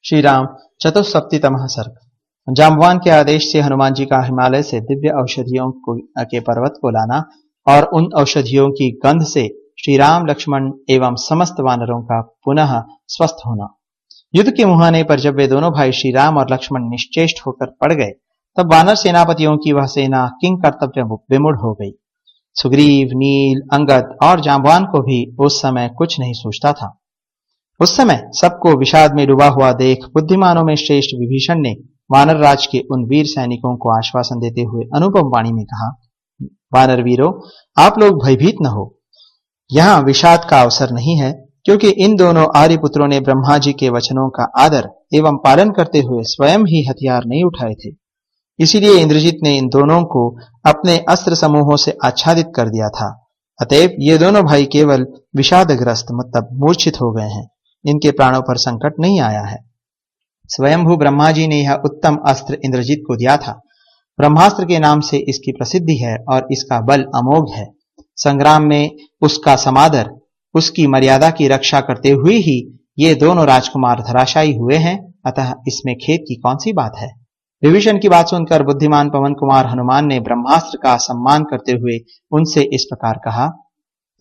श्री राम चतुस्सप्तितमः सर्ग। जाम्बवान के आदेश से हनुमान जी का हिमालय से दिव्य औषधियों के पर्वत को लाना और उन औषधियों की गंध से श्री राम लक्ष्मण एवं समस्त वानरों का पुनः स्वस्थ होना। युद्ध के मुहाने पर जब वे दोनों भाई श्री राम और लक्ष्मण निश्चेष्ट होकर पड़ गए, तब वानर सेनापतियों की वह सेना किंग कर्तव्य विमुढ़ हो गई। सुग्रीव, नील, अंगद और जाम्बवान को भी उस समय कुछ नहीं सूझता था। उस समय सबको विषाद में डूबा हुआ देख बुद्धिमानों में श्रेष्ठ विभीषण ने वानर राज के उन वीर सैनिकों को आश्वासन देते हुए अनुपम वाणी में कहा, वानर वीरों, आप लोग भयभीत न हो। यहाँ विषाद का अवसर नहीं है, क्योंकि इन दोनों आर्यपुत्रों ने ब्रह्मा जी के वचनों का आदर एवं पालन करते हुए स्वयं ही हथियार नहीं उठाए थे। इसीलिए इंद्रजीत ने इन दोनों को अपने अस्त्र समूहों से आच्छादित कर दिया था। अतएव ये दोनों भाई केवल विषादग्रस्त मतलब मूर्छित हो गए हैं। इनके प्राणों पर संकट नहीं आया है। स्वयंभू ब्रह्मा जी ने यह उत्तम अस्त्र इंद्रजीत को दिया था। ब्रह्मास्त्र के नाम से इसकी प्रसिद्धि है और इसका बल अमोघ है। संग्राम में उसका समादर, उसकी मर्यादा की रक्षा करते हुए ही ये दोनों राजकुमार धराशायी हुए हैं। अतः इसमें खेद की कौन सी बात है। विभीषण की बात सुनकर बुद्धिमान पवन कुमार हनुमान ने ब्रह्मास्त्र का सम्मान करते हुए उनसे इस प्रकार कहा,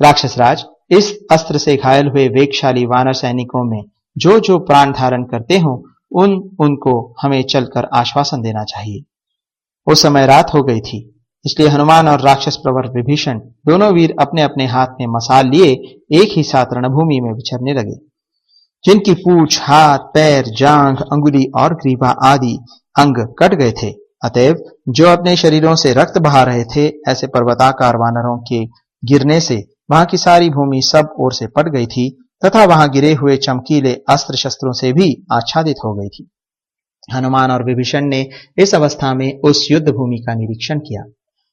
राक्षस राज, इस अस्त्र से घायल हुए वेगशाली वानर सैनिकों में जो जो प्राण धारण करते हो उनको हमें चलकर आश्वासन देना चाहिए। उस समय रात हो गई थी, इसलिए हनुमान और राक्षस प्रवर विभीषण दोनों वीर अपने अपने हाथ में मसाल लिए एक ही साथ रणभूमि में विचरने लगे। जिनकी पूंछ, हाथ, पैर, जांघ, अंगुली और ग्रीवा आदि अंग कट गए थे, अतएव जो अपने शरीरों से रक्त बहा रहे थे, ऐसे पर्वताकार वानरों के गिरने से वहां की सारी भूमि सब ओर से पट गई थी तथा वहां गिरे हुए चमकीले अस्त्र शस्त्रों से भी आच्छादित हो गई थी। हनुमान और विभीषण ने इस अवस्था में उस युद्ध भूमि का निरीक्षण किया।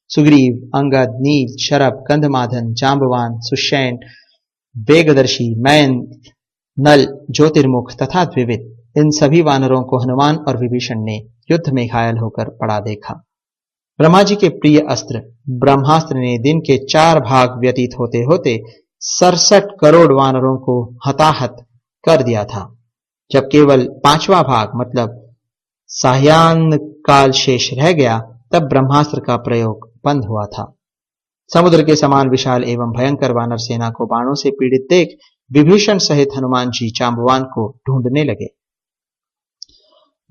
सुग्रीव, अंगद, नील, शरभ, गंधमादन, जाम्बवान, सुषैण, वेगदर्शी, मैन, नल, ज्योतिर्मुख तथा द्विविद, इन सभी वानरों को हनुमान और विभीषण ने युद्ध में घायल होकर पड़ा देखा। ब्रह्मा जी के प्रिय अस्त्र ब्रह्मास्त्र ने दिन के 4 भाग व्यतीत होते होते 67 करोड़ वानरों को हताहत कर दिया था। जब केवल 5वां भाग मतलब साह्यान काल शेष रह गया, तब ब्रह्मास्त्र का प्रयोग बंद हुआ था। समुद्र के समान विशाल एवं भयंकर वानर सेना को बाणों से पीड़ित देख विभीषण सहित हनुमान जी जाम्बवान को ढूंढने लगे।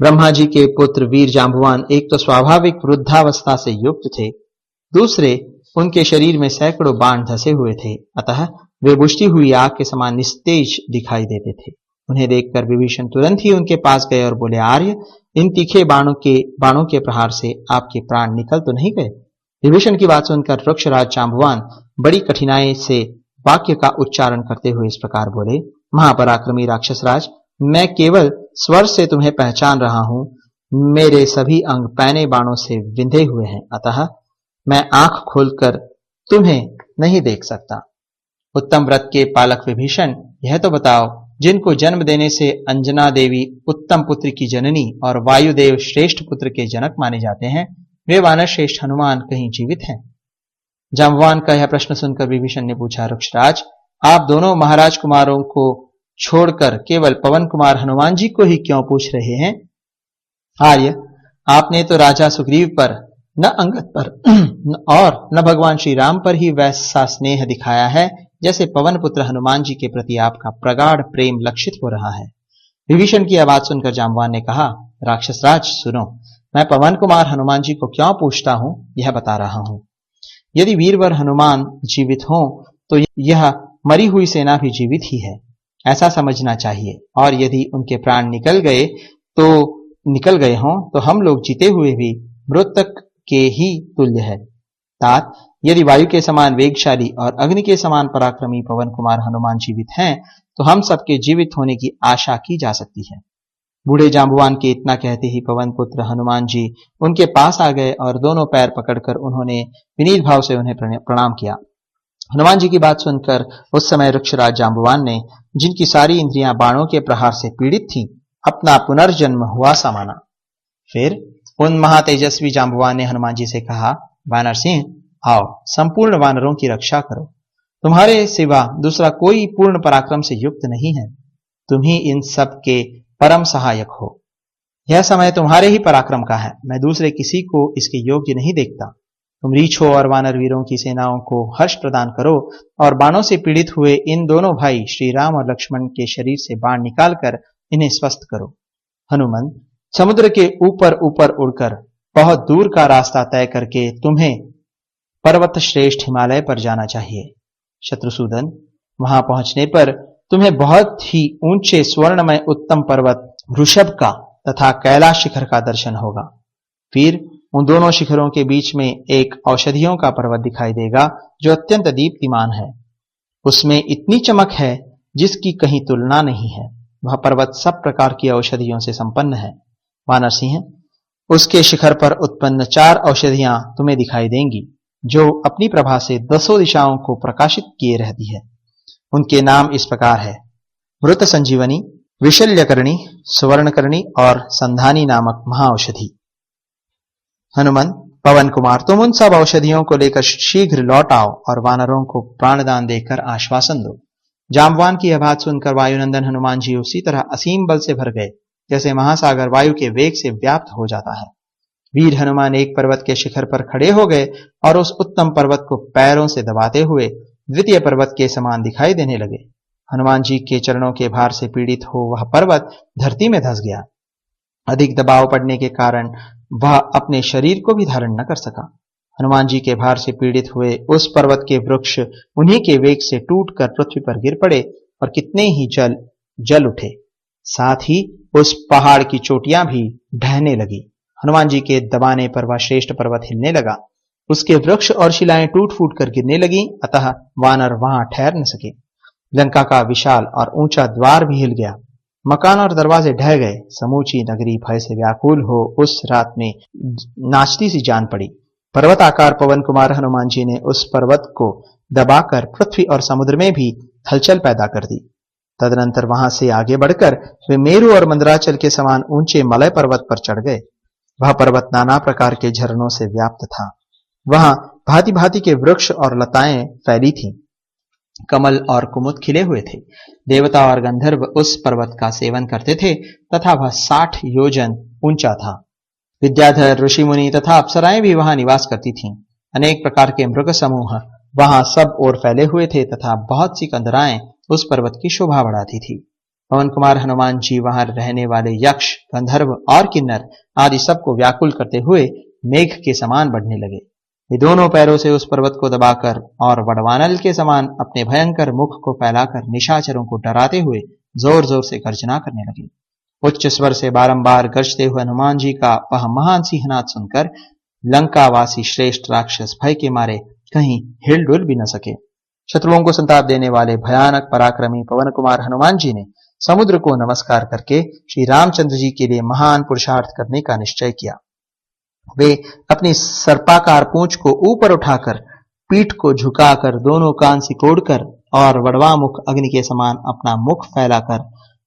ब्रह्मा जी के पुत्र वीर जाम्बवान एक तो स्वाभाविक वृद्धावस्था से युक्त थे, दूसरे उनके शरीर में सैकड़ों बाण धसे हुए थे, अतः वे बुझती हुई आग के समान निस्तेज दिखाई देते थे। उन्हें देखकर विभीषण तुरंत ही उनके पास गए और बोले, आर्य, इन तीखे बाणों के प्रहार से आपके प्राण निकल तो नहीं गए। विभीषण की बात सुनकर वृक्षराज जाम्बवान बड़ी कठिनाई से वाक्य का उच्चारण करते हुए इस प्रकार बोले, महापराक्रमी राक्षस राज, मैं केवल स्वर से तुम्हें पहचान रहा हूं। मेरे सभी अंग पैने बाणों से विंधे हुए हैं, अतः मैं आंख खोलकर तुम्हें नहीं देख सकता। उत्तम व्रत के पालक विभीषण, यह तो बताओ, जिनको जन्म देने से अंजना देवी उत्तम पुत्र की जननी और वायुदेव श्रेष्ठ पुत्र के जनक माने जाते हैं, वे वानर श्रेष्ठ हनुमान कहीं जीवित हैं? जाम्बवान का यह प्रश्न सुनकर विभीषण ने पूछा, वृक्षराज, आप दोनों महाराज कुमारों को छोड़कर केवल पवन कुमार हनुमान जी को ही क्यों पूछ रहे हैं? आर्य, आपने तो राजा सुग्रीव पर, न अंगद पर और न भगवान श्री राम पर ही वैसा स्नेह दिखाया है जैसे पवन पुत्र हनुमान जी के प्रति आपका प्रगाढ़ प्रेम लक्षित हो रहा है। विभीषण की आवाज सुनकर जाम्बवान ने कहा, राक्षस राज, सुनो, मैं पवन कुमार हनुमान जी को क्यों पूछता हूं यह बता रहा हूं। यदि वीरवर हनुमान जीवित हों तो यह मरी हुई सेना भी जीवित ही है, ऐसा समझना चाहिए, और यदि उनके प्राण निकल गए हों तो हम लोग जीते हुए भी मृतक के ही तुल्य है। तात, यदि वायु के समान वेगशाली और अग्नि के समान पराक्रमी पवन कुमार हनुमान जीवित हैं, तो हम सबके जीवित होने की आशा की जा सकती है। बूढ़े जाम्बवान के इतना कहते ही पवन पुत्र हनुमान जी उनके पास आ गए और दोनों पैर पकड़कर उन्होंने विनीत भाव से उन्हें प्रणाम किया। हनुमान जी की बात सुनकर उस समय वृक्षराज जाम्बवान ने, जिनकी सारी इंद्रियां बाणों के प्रहार से पीड़ित थीं, अपना पुनर्जन्म हुआ सा माना। फिर उन महातेजस्वी जाम्बवान ने हनुमान जी से कहा, वानर सिंह, आओ, संपूर्ण वानरों की रक्षा करो। तुम्हारे सिवा दूसरा कोई पूर्ण पराक्रम से युक्त नहीं है। तुम ही इन सब के परम सहायक हो। यह समय तुम्हारे ही पराक्रम का है, मैं दूसरे किसी को इसके योग्य नहीं देखता। तुम रीछों और वानर वीरों की सेनाओं को हर्ष प्रदान करो और बाणों से पीड़ित हुए इन दोनों भाई श्री राम और लक्ष्मण के शरीर से बाण निकालकर इन्हें स्वस्थ करो। हनुमान, समुद्र के ऊपर ऊपर उड़कर बहुत दूर का रास्ता तय करके तुम्हें पर्वत श्रेष्ठ हिमालय पर जाना चाहिए। शत्रुसूदन, वहां पहुंचने पर तुम्हें बहुत ही ऊंचे स्वर्णमय उत्तम पर्वत वृषभ का तथा कैलाश शिखर का दर्शन होगा। फिर उन दोनों शिखरों के बीच में एक औषधियों का पर्वत दिखाई देगा जो अत्यंत दीप्तिमान है। उसमें इतनी चमक है जिसकी कहीं तुलना नहीं है। वह पर्वत सब प्रकार की औषधियों से संपन्न है। वानर सिंह, उसके शिखर पर उत्पन्न 4 औषधियां तुम्हें दिखाई देंगी जो अपनी प्रभा से 10 दिशाओं को प्रकाशित किए रहती है। उनके नाम इस प्रकार है: मृत संजीवनी, विशल्यकर्णी, सुवर्णकर्णी और संधानी नामक महाऔषधि। हनुमान, पवन कुमार, तुम उन सब औषधियों को लेकर शीघ्र लौट आओ और वानरों को प्राणदान देकर आश्वासन दो। जाम्बवान की यह बात सुनकर वायुनंदन हनुमान जी उसी तरह असीम बल से भर गए जैसे महासागर वायु के वेग से व्याप्त हो जाता है। वीर हनुमान एक पर्वत के शिखर पर खड़े हो गए और उस उत्तम पर्वत को पैरों से दबाते हुए द्वितीय पर्वत के समान दिखाई देने लगे। हनुमान जी के चरणों के भार से पीड़ित हो वह पर्वत धरती में धंस गया। अधिक दबाव पड़ने के कारण वह अपने शरीर को भी धारण न कर सका। हनुमान जी के भार से पीड़ित हुए उस पर्वत के वृक्ष उन्हीं के वेग से टूटकर पृथ्वी पर गिर पड़े और कितने ही जल उठे। साथ ही उस पहाड़ की चोटियां भी ढहने लगी। हनुमान जी के दबाने पर वह श्रेष्ठ पर्वत हिलने लगा। उसके वृक्ष और शिलाएं टूट फूट कर गिरने लगी, अतः वानर वहां ठहर न सके। लंका का विशाल और ऊंचा द्वार भी हिल गया। मकान और दरवाजे ढह गए। समूची नगरी भय से व्याकुल हो उस रात में नाचती सी जान पड़ी। पर्वताकार पवन कुमार हनुमान जी ने उस पर्वत को दबाकर पृथ्वी और समुद्र में भी हलचल पैदा कर दी। तदनंतर वहां से आगे बढ़कर वे मेरु और मंदराचल के समान ऊंचे मलय पर्वत पर चढ़ गए। वह पर्वत नाना प्रकार के झरनों से व्याप्त था। वहां भांति भांति के वृक्ष और लताएं फैली थीं। कमल और कुमुद खिले हुए थे। देवता और गंधर्व उस पर्वत का सेवन करते थे तथा वह 60 योजन ऊंचा था। विद्याधर, ऋषि मुनि तथा अप्सराएं भी वहां निवास करती थीं। अनेक प्रकार के मृग समूह वहां सब ओर फैले हुए थे तथा बहुत सी कंदराएं उस पर्वत की शोभा बढ़ाती थी। पवन कुमार हनुमान जी वहां रहने वाले यक्ष, गंधर्व और किन्नर आदि सबको व्याकुल करते हुए मेघ के समान बढ़ने लगे। वे दोनों पैरों से उस पर्वत को दबाकर और वडवानल के समान अपने भयंकर मुख को फैलाकर निशाचरों को डराते हुए जोर जोर से गर्जना करने लगे। उच्च स्वर से बारंबार गरजते हुए हनुमान जी का वह महान सिंहनाद सुनकर लंकावासी श्रेष्ठ राक्षस भय के मारे कहीं हिलडुल भी न सके। शत्रुओं को संताप देने वाले भयानक पराक्रमी पवन कुमार हनुमान जी ने समुद्र को नमस्कार करके श्री रामचंद्र जी के लिए महान पुरुषार्थ करने का निश्चय किया। वे अपनी सर्पाकार पूंछ को ऊपर उठाकर, पीठ को झुकाकर, दोनों कान सिकोड़कर और वड़वामुख अग्नि के समान अपना मुख फैलाकर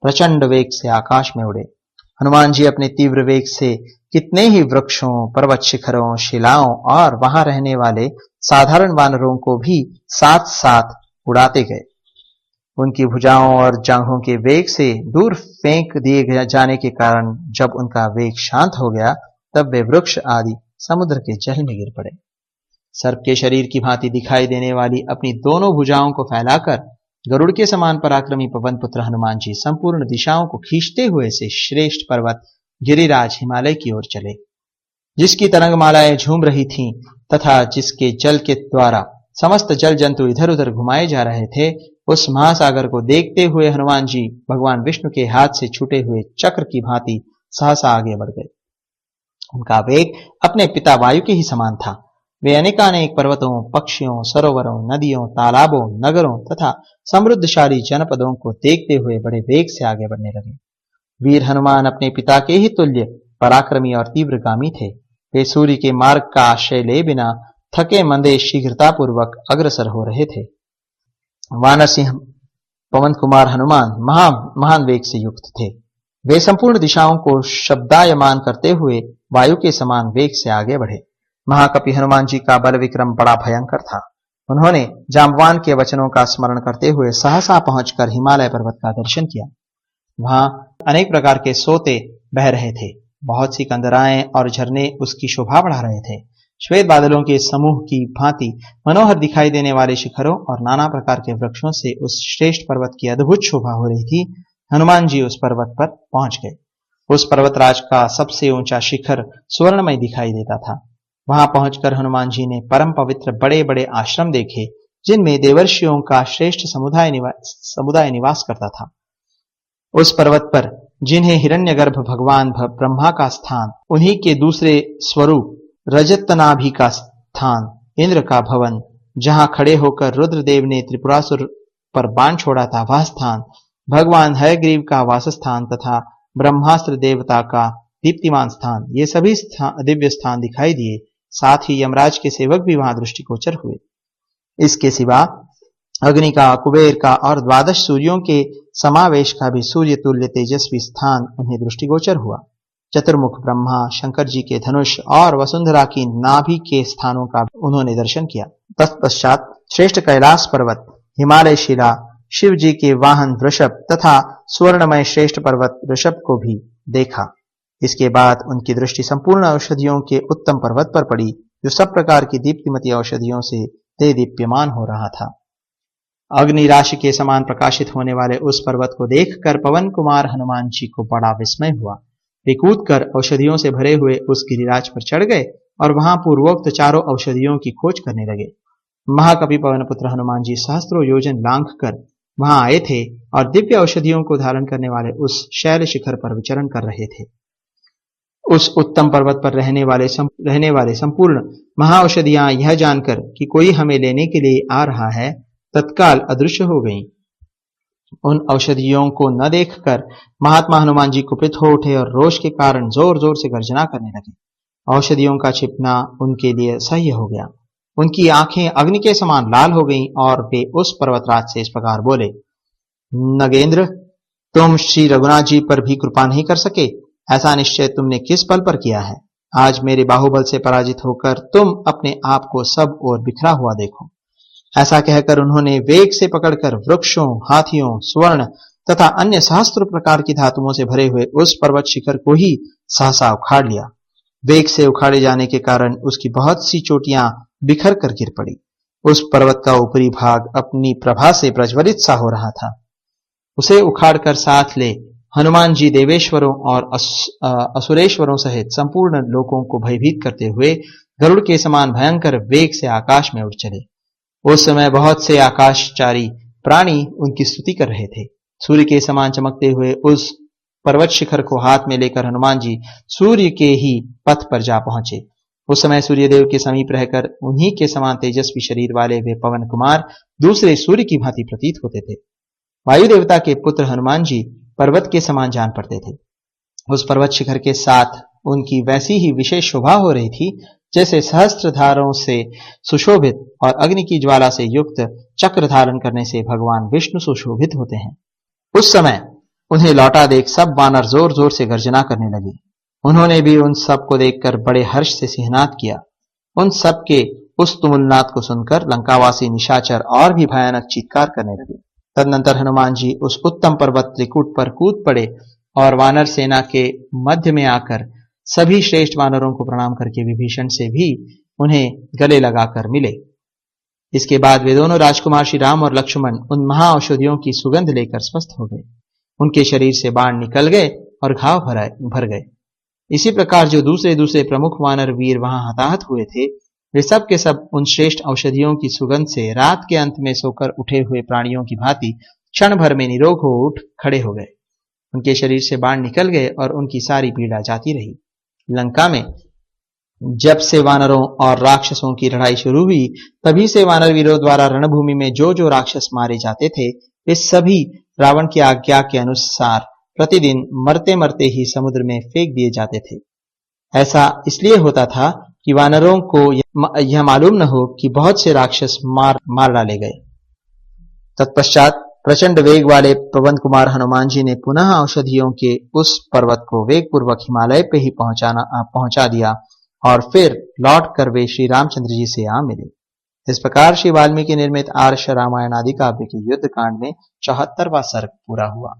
प्रचंड वेग से आकाश में उड़े। हनुमान जी अपने तीव्र वेग से कितने ही वृक्षों, पर्वत शिखरों, शिलाओं और वहां रहने वाले साधारण वानरों को भी साथ साथ उड़ाते गए। उनकी भुजाओं और जांघों के वेग से दूर फेंक दिए जाने के कारण जब उनका वेग शांत हो गया तब वे वृक्ष आदि समुद्र के जल में गिर पड़े। सर्प के शरीर की भांति दिखाई देने वाली अपनी दोनों भुजाओं को फैलाकर गरुड़ के समान पराक्रमी पवन पुत्र हनुमान जी संपूर्ण दिशाओं को खींचते हुए से श्रेष्ठ पर्वत गिरिराज हिमालय की ओर चले, जिसकी तरंगमालाएं झूम रही थीं तथा जिसके जल के द्वारा समस्त जल जंतु इधर उधर घुमाए जा रहे थे। उस महासागर को देखते हुए हनुमान जी भगवान विष्णु के हाथ से छूटे हुए चक्र की भांति सहसा आगे बढ़ गए। उनका वेग अपने पिता वायु के ही समान था। वे अनेकानेक पर्वतों, पक्षियों, सरोवरों, नदियों, तालाबों, नगरों तथा समृद्धशाली जनपदों को देखते हुए बड़े वेग से आगे बढ़ने लगे। वीर हनुमान अपने पिता के ही तुल्य पराक्रमी और तीव्रगामी थे। वे सूर्य के मार्ग का आश्रय ले बिना थके मंदे शीघ्रता पूर्वक अग्रसर हो रहे थे। वानर सिंह पवन कुमार हनुमान महान वेग से युक्त थे। वे संपूर्ण दिशाओं को शब्दायमान करते हुए वायु के समान वेग से आगे बढ़े। महाकपि हनुमान जी का बल विक्रम बड़ा भयंकर था। उन्होंने जाम्बवान के वचनों का स्मरण करते हुए सहसा पहुंचकर हिमालय पर्वत का दर्शन किया। वहां अनेक प्रकार के सोते बह रहे थे। बहुत सी कंदराएं और झरने उसकी शोभा बढ़ा रहे थे। श्वेत बादलों के समूह की भांति मनोहर दिखाई देने वाले शिखरों और नाना प्रकार के वृक्षों से उस श्रेष्ठ पर्वत की अद्भुत शोभा हो रही थी। हनुमान जी उस पर्वत पर पहुंच गए। उस पर्वतराज का सबसे ऊंचा शिखर स्वर्णमय दिखाई देता था। वहां पहुंचकर हनुमान जी ने परम पवित्र बड़े बड़े आश्रम देखे, जिनमें देवर्षियों का श्रेष्ठ समुदाय निवास करता था। उस पर्वत पर जिन्हें हिरण्यगर्भ भगवान ब्रह्मा का स्थान, उन्हीं के दूसरे स्वरूप रजतनाभि का स्थान, इंद्र का भवन, जहां खड़े होकर रुद्रदेव ने त्रिपुरासुर पर बाण छोड़ा था, वह स्थान, भगवान हयग्रीव का वासस्थान तथा ब्रह्मास्त्र देवता का दीप्तिमान स्थान, ये सभी दिव्य स्थान दिखाई दिए। साथ ही यमराज के सेवक भी वहां दृष्टिगोचर हुए। इसके सिवा अग्नि का, कुबेर का और 12 सूर्यों के समावेश का भी सूर्य तुल्य तेजस्वी स्थान उन्हें दृष्टिगोचर हुआ। चतुर्मुख ब्रह्मा, शंकर जी के धनुष और वसुंधरा की नाभि के स्थानों का उन्होंने दर्शन किया। तत्पश्चात श्रेष्ठ कैलाश पर्वत, हिमालय शिला, शिव जी के वाहन वृषभ तथा स्वर्णमय श्रेष्ठ पर्वत ऋषभ को भी देखा। इसके बाद उनकी दृष्टि संपूर्ण औषधियों के उत्तम पर्वत पर पड़ी, जो सब प्रकार की दीप्तिमती औषधियों से दीप्यमान हो रहा था। अग्नि राशि के समान प्रकाशित होने वाले उस पर्वत को देखकर पवन कुमार हनुमान जी को बड़ा विस्मय हुआ। वे कूदकर औषधियों से भरे हुए उस गिरिराज पर चढ़ गए और वहां पूर्वोक्त चारों औषधियों की खोज करने लगे। महाकवि पवन पुत्र हनुमान जी सहस्त्रों योजन लांघ कर वहां आए थे और दिव्य औषधियों को धारण करने वाले उस शैल शिखर पर विचरण कर रहे थे। उस उत्तम पर्वत पर रहने वाले संपूर्ण महाऔषधियां यह जानकर कि कोई हमें लेने के लिए आ रहा है, तत्काल अदृश्य हो गईं। उन औषधियों को न देखकर महात्मा हनुमान जी कुपित हो उठे और रोष के कारण जोर जोर से गर्जना करने लगे। औषधियों का छिपना उनके लिए असह्य हो गया। उनकी आंखें अग्नि के समान लाल हो गईं और वे उस पर्वतराज से इस प्रकार बोले, नगेंद्र, तुम श्री रघुनाथ जी पर भी कृपा नहीं कर सके? ऐसा निश्चय तुमने किस बल पर किया है? आज मेरे बाहुबल से पराजित होकर तुम अपने आप को सब ओर बिखरा हुआ देखो। ऐसा कहकर उन्होंने वेग से पकड़कर वृक्षों, हाथियों, स्वर्ण तथा अन्य सहस्त्र प्रकार की धातुओं से भरे हुए उस पर्वत शिखर को ही सहसा उखाड़ लिया। वेग से उखाड़े जाने के कारण उसकी बहुत सी चोटियां बिखर कर गिर पड़ी। उस पर्वत का ऊपरी भाग अपनी प्रभा से प्रज्वलित सा हो रहा था। उसे उखाड़कर साथ ले हनुमान जी देवेश्वरों और असुरेश्वरों सहित संपूर्ण लोकों को भयभीत करते हुए गरुड़ के समान भयंकर वेग से आकाश में उड़ चले। उस समय बहुत से आकाशचारी प्राणी उनकी स्तुति कर रहे थे। सूर्य के समान चमकते हुए उस पर्वत शिखर को हाथ में लेकर हनुमान जी सूर्य के ही पथ पर जा पहुंचे। उस समय सूर्यदेव के समीप रहकर उन्हीं के समान तेजस्वी शरीर वाले वे पवन कुमार दूसरे सूर्य की भांति प्रतीत होते थे। वायु देवता के पुत्र हनुमान जी पर्वत के समान जान पड़ते थे। उस पर्वत शिखर के साथ उनकी वैसी ही विशेष शोभा हो रही थी जैसे सहस्त्रधारों से सुशोभित और अग्नि की ज्वाला से युक्त चक्र धारण करने से भगवान विष्णु सुशोभित होते हैं। उस समय उन्हें लौटा देख सब वानर जोर जोर से गर्जना करने लगे। उन्होंने भी उन सब को देखकर बड़े हर्ष से सिंहनाद किया। उन सब के उस तुमुलनाद को सुनकर लंकावासी निशाचर और भी भयानक चीत्कार करने लगे। तदनंतर हनुमान जी उस उत्तम पर्वत त्रिकूट पर कूद पड़े और वानर सेना के मध्य में आकर सभी श्रेष्ठ वानरों को प्रणाम करके विभीषण से भी उन्हें गले लगाकर मिले। इसके बाद वे दोनों राजकुमार श्री राम और लक्ष्मण उन महाऔषधियों की सुगंध लेकर स्वस्थ हो गए। उनके शरीर से बाण निकल गए और घाव भर गए। इसी प्रकार जो दूसरे दूसरे प्रमुख वानर वीर वहां हताहत हुए थे, वे सब के सब उन श्रेष्ठ औषधियों की सुगंध से रात के अंत में सोकर उठे हुए प्राणियों की भांति क्षण भर में निरोग हो उठ खड़े हो गए। उनके शरीर से बाण निकल गए और उनकी सारी पीड़ा जाती रही। लंका में जब से वानरों और राक्षसों की लड़ाई शुरू हुई, तभी से वानर वीरों द्वारा रणभूमि में जो जो राक्षस मारे जाते थे, वे सभी रावण की आज्ञा के अनुसार प्रतिदिन मरते मरते ही समुद्र में फेंक दिए जाते थे। ऐसा इसलिए होता था कि वानरों को यह मालूम न हो कि बहुत से राक्षस मार डाले गए। तत्पश्चात प्रचंड वेग वाले पवन कुमार हनुमान जी ने पुनः औषधियों के उस पर्वत को वेग पूर्वक हिमालय पे ही पहुंचा दिया और फिर लौट कर वे श्री रामचंद्र जी से आ मिले। इस प्रकार श्री वाल्मीकि निर्मित आर्ष रामायण आदि काव्य के युद्ध कांड में 74वां सर्ग पूरा हुआ।